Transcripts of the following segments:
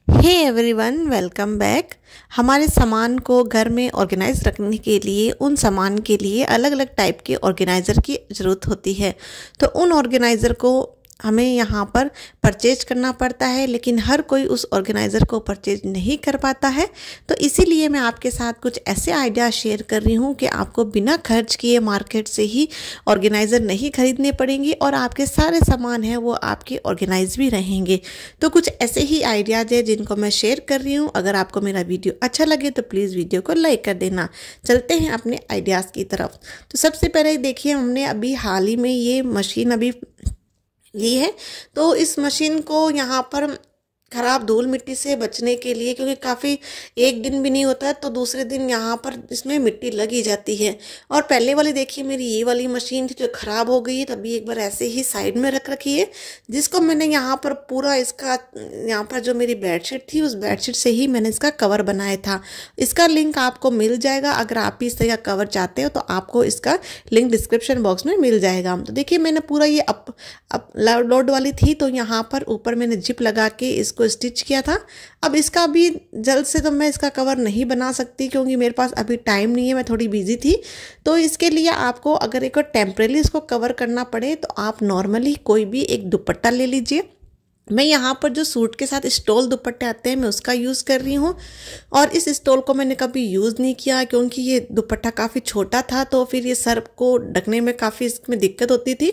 Hey everyone, welcome back. हमारे सामान को घर में ऑर्गेनाइज रखने के लिए उन सामान के लिए अलग अलग टाइप के ऑर्गेनाइज़र की ज़रूरत होती है। तो उन ऑर्गेनाइज़र को हमें यहाँ पर परचेज करना पड़ता है, लेकिन हर कोई उस ऑर्गेनाइज़र को परचेज नहीं कर पाता है। तो इसीलिए मैं आपके साथ कुछ ऐसे आइडिया शेयर कर रही हूँ कि आपको बिना खर्च किए मार्केट से ही ऑर्गेनाइज़र नहीं खरीदने पड़ेंगे और आपके सारे सामान हैं वो आपके ऑर्गेनाइज भी रहेंगे। तो कुछ ऐसे ही आइडियाज़ है जिनको मैं शेयर कर रही हूँ। अगर आपको मेरा वीडियो अच्छा लगे तो प्लीज़ वीडियो को लाइक कर देना। चलते हैं अपने आइडियाज़ की तरफ। तो सबसे पहले देखिए, हमने अभी हाल ही में ये मशीन अभी ली है। तो इस मशीन को यहाँ पर खराब धूल मिट्टी से बचने के लिए, क्योंकि काफ़ी एक दिन भी नहीं होता है तो दूसरे दिन यहाँ पर इसमें मिट्टी लगी जाती है। और पहले वाली देखिए, मेरी ये वाली मशीन थी जो ख़राब हो गई है, तभी एक बार ऐसे ही साइड में रख रखी है, जिसको मैंने यहाँ पर पूरा इसका यहाँ पर जो मेरी बेडशीट थी उस बेडशीट से ही मैंने इसका कवर बनाया था। इसका लिंक आपको मिल जाएगा। अगर आप भी इस तरह का कवर चाहते हो तो आपको इसका लिंक डिस्क्रिप्शन बॉक्स में मिल जाएगा। तो देखिए, मैंने पूरा ये अप लोड वाली थी तो यहाँ पर ऊपर मैंने जिप लगा के इसको स्टिच किया था। अब इसका भी जल्द से तो मैं इसका कवर नहीं बना सकती, क्योंकि मेरे पास अभी टाइम नहीं है, मैं थोड़ी बिजी थी। तो इसके लिए आपको अगर एक टेम्परेरी इसको कवर करना पड़े तो आप नॉर्मली कोई भी एक दुपट्टा ले लीजिए। मैं यहाँ पर जो सूट के साथ स्टोल दुपट्टे आते हैं मैं उसका यूज़ कर रही हूँ। और इस स्टोल को मैंने कभी यूज़ नहीं किया, क्योंकि ये दुपट्टा काफ़ी छोटा था तो फिर ये सर को ढकने में काफ़ी इसमें दिक्कत होती थी।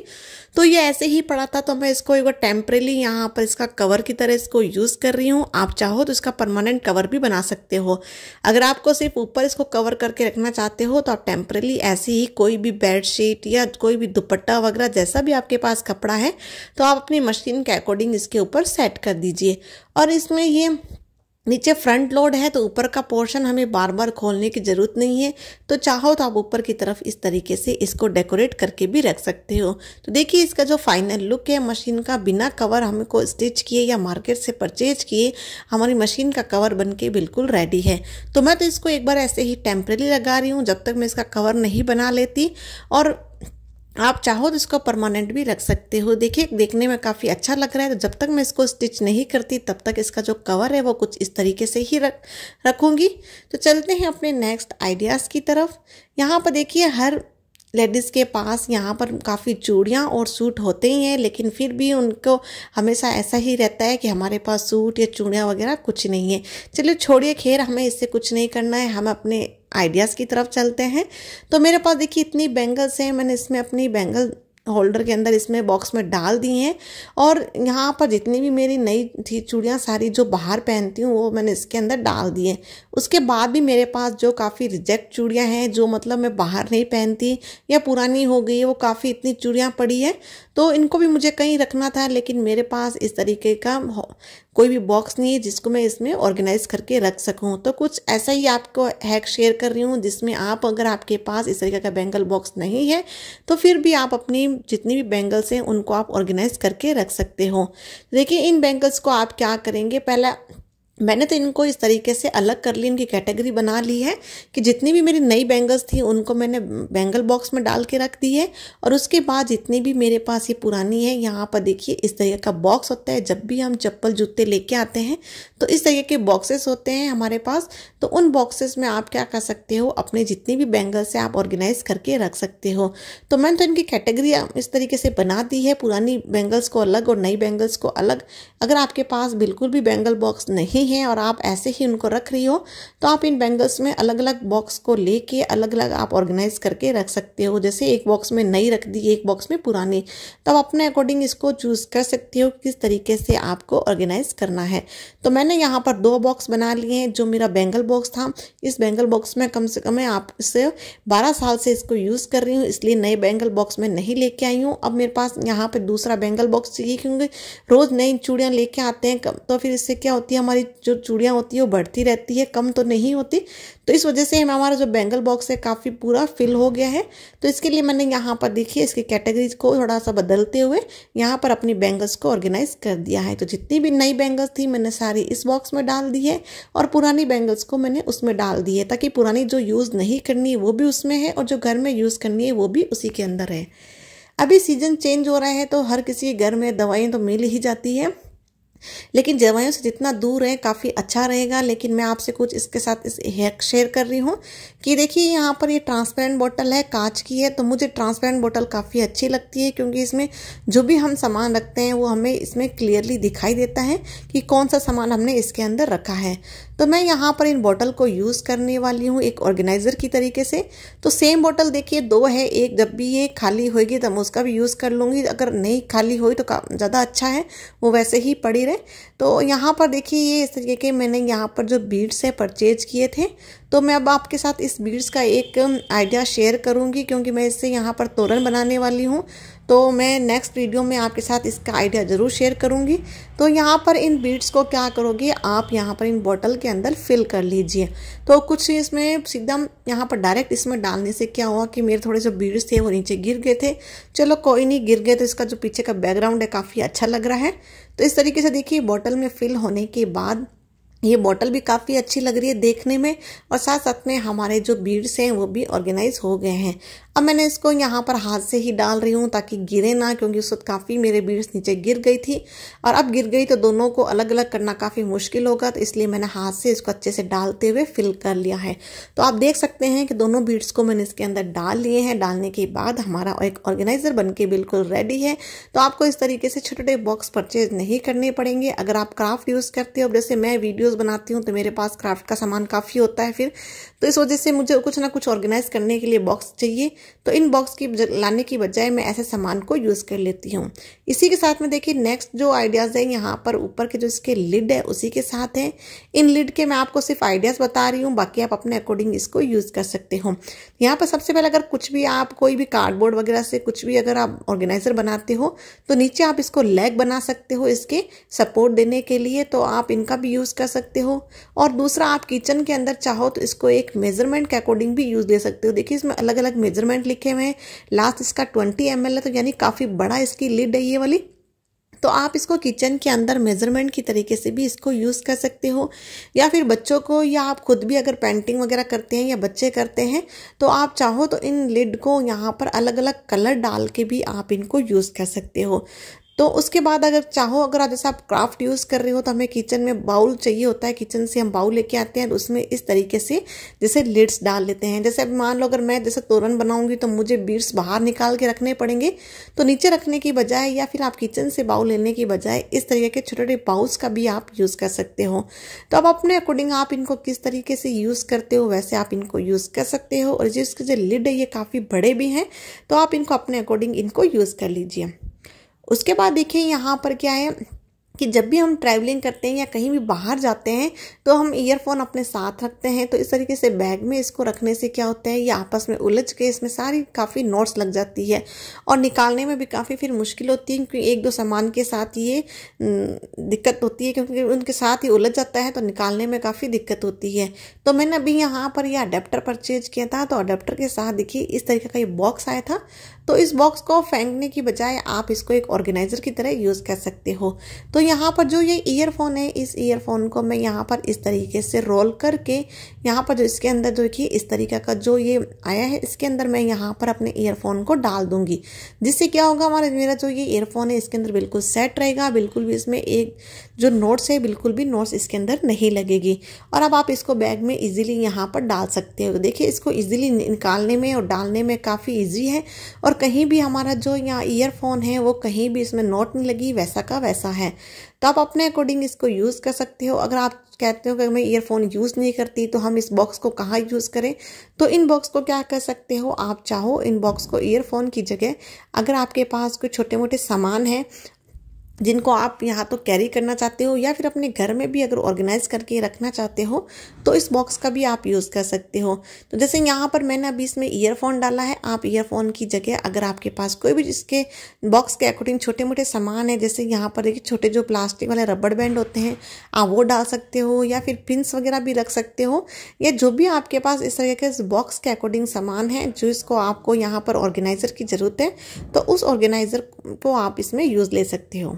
तो ये ऐसे ही पड़ा था, तो मैं इसको एक बार टेम्परेली यहाँ पर इसका कवर की तरह इसको यूज़ कर रही हूँ। आप चाहो तो इसका परमानेंट कवर भी बना सकते हो। अगर आपको सिर्फ ऊपर इसको कवर करके रखना चाहते हो तो आप टेम्परेली ऐसे ही कोई भी बेड शीट या कोई भी दुपट्टा वगैरह जैसा भी आपके पास कपड़ा है तो आप अपनी मशीन के अकॉर्डिंग इसके ऊपर सेट कर दीजिए। और इसमें ये नीचे फ्रंट लोड है तो ऊपर का पोर्शन हमें बार बार खोलने की ज़रूरत नहीं है। तो चाहो तो आप ऊपर की तरफ इस तरीके से इसको डेकोरेट करके भी रख सकते हो। तो देखिए, इसका जो फाइनल लुक है मशीन का, बिना कवर हमको स्टिच किए या मार्केट से परचेज किए हमारी मशीन का कवर बनके बिल्कुल रेडी है। तो मैं तो इसको एक बार ऐसे ही टेम्परेरी लगा रही हूँ जब तक मैं इसका कवर नहीं बना लेती। और आप चाहो तो इसको परमानेंट भी रख सकते हो। देखिए, देखने में काफ़ी अच्छा लग रहा है। तो जब तक मैं इसको स्टिच नहीं करती तब तक इसका जो कवर है वो कुछ इस तरीके से ही रखूँगी। तो चलते हैं अपने नेक्स्ट आइडियाज़ की तरफ। यहाँ पर देखिए, हर लेडीज़ के पास यहाँ पर काफ़ी चूड़ियाँ और सूट होते ही हैं, लेकिन फिर भी उनको हमेशा ऐसा ही रहता है कि हमारे पास सूट या चूड़ियाँ वगैरह कुछ नहीं है। चलिए छोड़िए, खैर हमें इससे कुछ नहीं करना है, हम अपने आइडियाज़ की तरफ चलते हैं। तो मेरे पास देखिए इतनी बैंगल्स हैं, मैंने इसमें अपनी बैंगल होल्डर के अंदर इसमें बॉक्स में डाल दी हैं। और यहाँ पर जितनी भी मेरी नई थी चूड़ियाँ सारी जो बाहर पहनती हूँ वो मैंने इसके अंदर डाल दी हैं। उसके बाद भी मेरे पास जो काफ़ी रिजेक्ट चूड़ियाँ हैं जो मतलब मैं बाहर नहीं पहनती या पुरानी हो गई है, वो काफ़ी इतनी चूड़ियाँ पड़ी है। तो इनको भी मुझे कहीं रखना था, लेकिन मेरे पास इस तरीके का कोई भी बॉक्स नहीं है जिसको मैं इसमें ऑर्गेनाइज करके रख सकूं। तो कुछ ऐसा ही आपको हैक शेयर कर रही हूँ जिसमें आप, अगर आपके पास इस तरीके का बैंगल बॉक्स नहीं है तो फिर भी आप अपनी जितनी भी बैंगल्स हैं उनको आप ऑर्गेनाइज करके रख सकते हो। देखिए, इन बैंगल्स को आप क्या करेंगे, पहला मैंने तो इनको इस तरीके से अलग कर ली, इनकी कैटेगरी बना ली है कि जितनी भी मेरी नई बैंगल्स थी उनको मैंने बैंगल बॉक्स में डाल के रख दी है। और उसके बाद जितनी भी मेरे पास ये पुरानी है, यहाँ पर देखिए इस तरीके का बॉक्स होता है। जब भी हम चप्पल जूते लेके आते हैं तो इस तरीके के बॉक्सेस होते हैं हमारे पास। तो उन बॉक्सेस में आप क्या कर सकते हो, अपने जितनी भी बैंगल्स है आप ऑर्गेनाइज करके रख सकते हो। तो मैंने तो इनकी कैटेगरी इस तरीके से बना दी है, पुरानी बैंगल्स को अलग और नई बैंगल्स को अलग। अगर आपके पास बिल्कुल भी बैंगल बॉक्स नहीं हैं और आप ऐसे ही उनको रख रही हो तो आप इन बैंगल्स में अलग अलग बॉक्स को लेके अलग अलग आप ऑर्गेनाइज करके रख सकते हो। जैसे एक बॉक्स में नई रख दी, एक बॉक्स में पुरानी, तब अपने अकॉर्डिंग इसको चूज़ कर सकते हो किस तरीके से आपको ऑर्गेनाइज करना है। तो मैंने यहाँ पर 2 बॉक्स बना लिए हैं। जो मेरा बैंगल बॉक्स था, इस बैंगल बॉक्स में कम से कम मैं आप इससे 12 साल से इसको यूज़ कर रही हूँ, इसलिए नए बैंगल बॉक्स में नहीं लेके आई हूँ। अब मेरे पास यहाँ पर दूसरा बैंगल बॉक्स चाहिए, क्योंकि रोज़ नई चूड़ियाँ लेके आते हैं तो फिर इससे क्या होती है, हमारी जो चूड़ियाँ होती है वो बढ़ती रहती है, कम तो नहीं होती। तो इस वजह से हमारा जो बैंगल बॉक्स है काफ़ी पूरा फिल हो गया है। तो इसके लिए मैंने यहाँ पर देखिए इसकी कैटेगरीज को थोड़ा सा बदलते हुए यहाँ पर अपनी बैंगल्स को ऑर्गेनाइज कर दिया है। तो जितनी भी नई बैंगल्स थी मैंने सारी इस बॉक्स में डाल दी है और पुरानी बैंगल्स को मैंने उसमें डाल दी है, ताकि पुरानी जो यूज़ नहीं करनी है वो भी उसमें है और जो घर में यूज़ करनी है वो भी उसी के अंदर है। अभी सीजन चेंज हो रहा है तो हर किसी के घर में दवाइयाँ तो मिल ही जाती है। लेकिन दवाइयों से जितना दूर है काफ़ी अच्छा रहेगा। लेकिन मैं आपसे कुछ इसके साथ इस हैक शेयर कर रही हूँ कि देखिए यहाँ पर ये ट्रांसपेरेंट बोतल है, कांच की है, तो मुझे ट्रांसपेरेंट बोतल काफ़ी अच्छी लगती है क्योंकि इसमें जो भी हम सामान रखते हैं वो हमें इसमें क्लियरली दिखाई देता है कि कौन सा सामान हमने इसके अंदर रखा है। तो मैं यहाँ पर इन बोतल को यूज़ करने वाली हूँ एक ऑर्गेनाइज़र की तरीके से। तो सेम बोतल देखिए 2 है, एक जब भी ये खाली होगी तब उसका भी यूज़ कर लूँगी, अगर नहीं खाली हुई तो ज़्यादा अच्छा है वो वैसे ही पड़ी रहे। तो यहाँ पर देखिए ये इस तरीके के मैंने यहाँ पर जो बीड्स है परचेज किए थे। तो मैं अब आपके साथ इस बीड्स का एक आइडिया शेयर करूँगी क्योंकि मैं इससे यहाँ पर तोरण बनाने वाली हूँ। तो मैं नेक्स्ट वीडियो में आपके साथ इसका आइडिया ज़रूर शेयर करूँगी। तो यहाँ पर इन बीड्स को क्या करोगे आप यहाँ पर इन बोतल के अंदर फिल कर लीजिए। तो कुछ इसमें सीधा यहाँ पर डायरेक्ट इसमें डालने से क्या हुआ कि मेरे थोड़े जो बीड्स थे वो नीचे गिर गए थे। चलो कोई नहीं, गिर गए तो इसका जो पीछे का बैकग्राउंड है काफ़ी अच्छा लग रहा है। तो इस तरीके से देखिए बोतल में फिल होने के बाद ये बोतल भी काफ़ी अच्छी लग रही है देखने में, और साथ साथ में हमारे जो बीड्स हैं वो भी ऑर्गेनाइज हो गए हैं। अब मैंने इसको यहाँ पर हाथ से ही डाल रही हूँ ताकि गिरे ना, क्योंकि उस वक्त काफ़ी मेरे बीड्स नीचे गिर गई थी और अब गिर गई तो दोनों को अलग अलग करना काफ़ी मुश्किल होगा, तो इसलिए मैंने हाथ से इसको अच्छे से डालते हुए फिल कर लिया है। तो आप देख सकते हैं कि दोनों बीड्स को मैंने इसके अंदर डाल लिए हैं। डालने के बाद हमारा एक ऑर्गेनाइजर बन के बिल्कुल रेडी है। तो आपको इस तरीके से छोटे छोटे बॉक्स परचेज नहीं करने पड़ेंगे। अगर आप क्राफ्ट यूज़ करते हो, जैसे मैं वीडियोज़ बनाती हूँ तो मेरे पास क्राफ्ट का सामान काफ़ी होता है फिर, तो इस वजह से मुझे कुछ ना कुछ ऑर्गेनाइज करने के लिए बॉक्स चाहिए। तो इन बॉक्स की लाने की बजाय मैं ऐसे सामान को यूज़ कर लेती हूँ। इसी के साथ में देखिए नेक्स्ट जो आइडियाज़ है यहाँ पर ऊपर के जो इसके लिड है उसी के साथ है। इन लिड के मैं आपको सिर्फ आइडियाज़ बता रही हूँ, बाकी आप अपने अकॉर्डिंग इसको यूज़ कर सकते हो। यहाँ पर सबसे पहले अगर कुछ भी आप कोई भी कार्डबोर्ड वगैरह से कुछ भी अगर आप ऑर्गेनाइजर बनाते हो तो नीचे आप इसको लेग बना सकते हो इसके सपोर्ट देने के लिए, तो आप इनका भी यूज़ कर सकते हो। और दूसरा आप किचन के अंदर चाहो तो इसको एक मेजरमेंट के अकॉर्डिंग भी यूज़ ले सकते हो। देखिए इसमें अलग अलग मेजरमेंट लिखे हुए हैं। लास्ट इसका 20 ml है, तो यानी काफ़ी बड़ा इसकी लिड है ये वाली। तो आप इसको किचन के अंदर मेजरमेंट की तरीके से भी इसको यूज़ कर सकते हो, या फिर बच्चों को, या आप खुद भी अगर पेंटिंग वगैरह करते हैं या बच्चे करते हैं तो आप चाहो तो इन लिड को यहाँ पर अलग अलग कलर डाल के भी आप इनको यूज़ कर सकते हो। तो उसके बाद अगर चाहो, अगर जैसे आप क्राफ्ट यूज़ कर रहे हो तो हमें किचन में बाउल चाहिए होता है, किचन से हम बाउल लेके आते हैं तो उसमें इस तरीके से जैसे लिड्स डाल लेते हैं। जैसे अब मान लो अगर मैं जैसे तोरण बनाऊंगी तो मुझे बीड्स बाहर निकाल के रखने पड़ेंगे, तो नीचे रखने की बजाय या फिर आप किचन से बाउल लेने की बजाय इस तरीके के छोटे छोटे बाउल्स का भी आप यूज़ कर सकते हो। तो अब अपने अकॉर्डिंग आप इनको किस तरीके से यूज़ करते हो वैसे आप इनको यूज़ कर सकते हो। और जिसके जो लिड है ये काफ़ी बड़े भी हैं, तो आप इनको अपने अकॉर्डिंग इनको यूज़ कर लीजिए। उसके बाद देखिए यहाँ पर क्या है कि जब भी हम ट्रैवलिंग करते हैं या कहीं भी बाहर जाते हैं तो हम ईयरफोन अपने साथ रखते हैं। तो इस तरीके से बैग में इसको रखने से क्या होता है, ये आपस में उलझ के इसमें सारी काफ़ी नॉट्स लग जाती है और निकालने में भी काफ़ी फिर मुश्किल होती है, क्योंकि एक दो सामान के साथ ये दिक्कत होती है, क्योंकि उनके साथ ही उलझ जाता है तो निकालने में काफ़ी दिक्कत होती है। तो मैंने अभी यहाँ पर यह अडेप्टर परचेज किया था, तो अडेप्टर के साथ देखिए इस तरीके का ये बॉक्स आया था। तो इस बॉक्स को फेंकने की बजाय आप इसको एक ऑर्गेनाइजर की तरह यूज़ कर सकते हो। तो यहाँ पर जो ये ईयरफोन है, इस ईयरफोन को मैं यहाँ पर इस तरीके से रोल करके यहाँ पर जो इसके अंदर जो देखिए इस तरीके का जो ये आया है इसके अंदर मैं यहाँ पर अपने ईयरफोन को डाल दूंगी, जिससे क्या होगा मेरा जो ये ईयरफोन है इसके अंदर बिल्कुल सेट रहेगा, बिल्कुल भी इसमें एक जो नोट्स है बिल्कुल भी नोट्स इसके अंदर नहीं लगेगी। और अब आप इसको बैग में इजीली यहाँ पर डाल सकते हो। देखिए इसको इजीली निकालने में और डालने में काफ़ी इजी है, और कहीं भी हमारा जो यहाँ ईयरफोन है वो कहीं भी इसमें नोट नहीं लगी, वैसा का वैसा है। तो आप अपने अकॉर्डिंग इसको यूज़ कर सकते हो। अगर आप कहते हो कि मैं ईयरफोन यूज़ नहीं करती तो हम इस बॉक्स को कहाँ यूज़ करें, तो इन बॉक्स को क्या कर सकते हो, आप चाहो इन बॉक्स को ईयरफोन की जगह अगर आपके पास कोई छोटे मोटे सामान है जिनको आप यहाँ तो कैरी करना चाहते हो या फिर अपने घर में भी अगर ऑर्गेनाइज करके रखना चाहते हो तो इस बॉक्स का भी आप यूज़ कर सकते हो। तो जैसे यहाँ पर मैंने अभी इसमें ईयरफोन डाला है, आप ईयरफोन की जगह अगर आपके पास कोई भी इसके बॉक्स के अकॉर्डिंग छोटे मोटे सामान है, जैसे यहाँ पर देखिए छोटे जो प्लास्टिक वाले रबड़ बैंड होते हैं आप वो डाल सकते हो, या फिर पिन्स वगैरह भी रख सकते हो, या जो भी आपके पास इस तरीके के बॉक्स के अकॉर्डिंग सामान है जो इसको आपको यहाँ पर ऑर्गेनाइज़र की ज़रूरत है तो उस ऑर्गेनाइज़र को आप इसमें यूज़ ले सकते हो।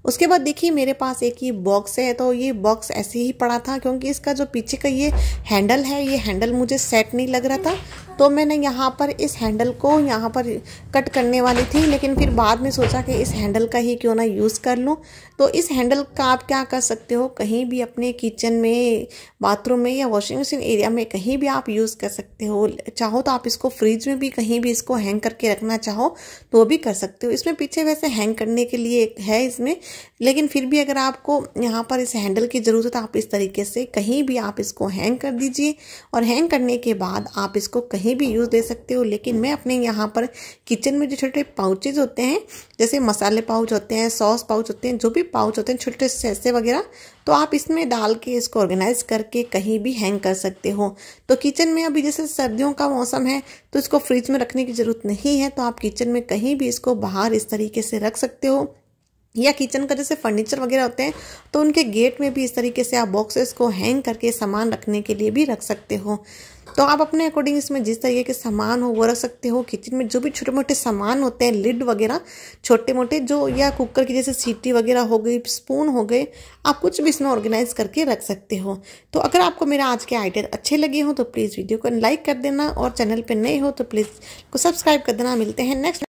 उसके बाद देखिए मेरे पास एक ये बॉक्स है, तो ये बॉक्स ऐसे ही पड़ा था क्योंकि इसका जो पीछे का ये हैंडल है, ये हैंडल मुझे सेट नहीं लग रहा था। तो मैंने यहाँ पर इस हैंडल को यहाँ पर कट करने वाली थी, लेकिन फिर बाद में सोचा कि इस हैंडल का ही क्यों ना यूज़ कर लूँ। तो इस हैंडल का आप क्या कर सकते हो, कहीं भी अपने किचन में, बाथरूम में या वॉशिंग मशीन एरिया में कहीं भी आप यूज़ कर सकते हो। चाहो तो आप इसको फ्रिज में भी कहीं भी इसको हैंग करके रखना चाहो तो वो भी कर सकते हो। इसमें पीछे वैसे हैंग करने के लिए है इसमें, लेकिन फिर भी अगर आपको यहाँ पर इस हैंडल की ज़रूरत है, आप इस तरीके से कहीं भी आप इसको हैंग कर दीजिए और हैंग करने के बाद आप इसको कहीं भी यूज़ दे सकते हो। लेकिन मैं अपने यहाँ पर किचन में जो छोटे पाउचेज होते हैं, जैसे मसाले पाउच होते हैं, सॉस पाउच होते हैं, जो भी पाउच होते हैं छोटे सैसे वगैरह, तो आप इसमें डाल के इसको ऑर्गेनाइज करके कहीं भी हैंग कर सकते हो। तो किचन में अभी जैसे सर्दियों का मौसम है तो इसको फ्रिज में रखने की ज़रूरत नहीं है, तो आप किचन में कहीं भी इसको बाहर इस तरीके से रख सकते हो। या किचन का जैसे फर्नीचर वगैरह होते हैं तो उनके गेट में भी इस तरीके से आप बॉक्सेस को हैंग करके सामान रखने के लिए भी रख सकते हो। तो आप अपने अकॉर्डिंग इसमें जिस तरीके के सामान हो वो रख सकते हो। किचन में जो भी छोटे मोटे सामान होते हैं, लिड वगैरह छोटे मोटे जो, या कुकर की जैसे सीटी वगैरह हो गई, स्पून हो गए, आप कुछ भी इसमें ऑर्गेनाइज करके रख सकते हो। तो अगर आपको मेरा आज के आइडिया अच्छे लगे हो तो प्लीज़ वीडियो को लाइक कर देना, और चैनल पर नए हो तो प्लीज़ को सब्सक्राइब कर देना। मिलते हैं नेक्स्ट